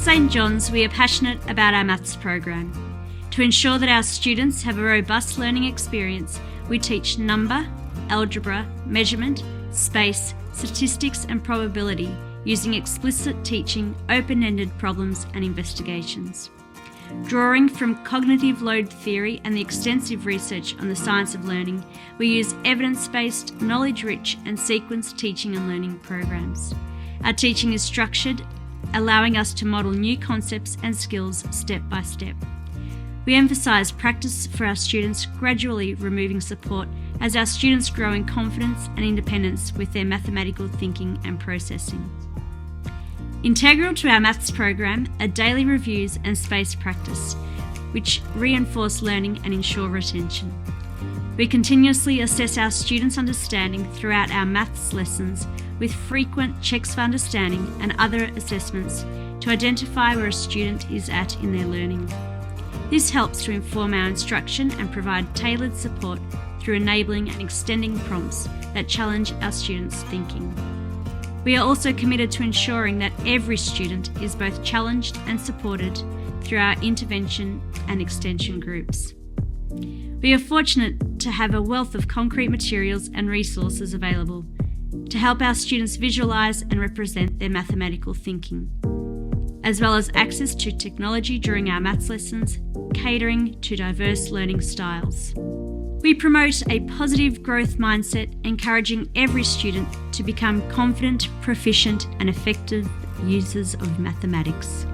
St John's, we are passionate about our maths program. To ensure that our students have a robust learning experience, we teach number, algebra, measurement, space, statistics and probability using explicit teaching, open-ended problems and investigations. Drawing from cognitive load theory and the extensive research on the science of learning, we use evidence-based, knowledge-rich and sequenced teaching and learning programs. Our teaching is structured, allowing us to model new concepts and skills step by step. We emphasise practice for our students, gradually removing support as our students grow in confidence and independence with their mathematical thinking and processing. Integral to our maths program are daily reviews and space practice, which reinforce learning and ensure retention. We continuously assess our students' understanding throughout our maths lessons with frequent checks for understanding and other assessments to identify where a student is at in their learning. This helps to inform our instruction and provide tailored support through enabling and extending prompts that challenge our students' thinking. We are also committed to ensuring that every student is both challenged and supported through our intervention and extension groups. We are fortunate to have a wealth of concrete materials and resources available to help our students visualise and represent their mathematical thinking, as well as access to technology during our maths lessons, catering to diverse learning styles. We promote a positive growth mindset, encouraging every student to become confident, proficient and effective users of mathematics.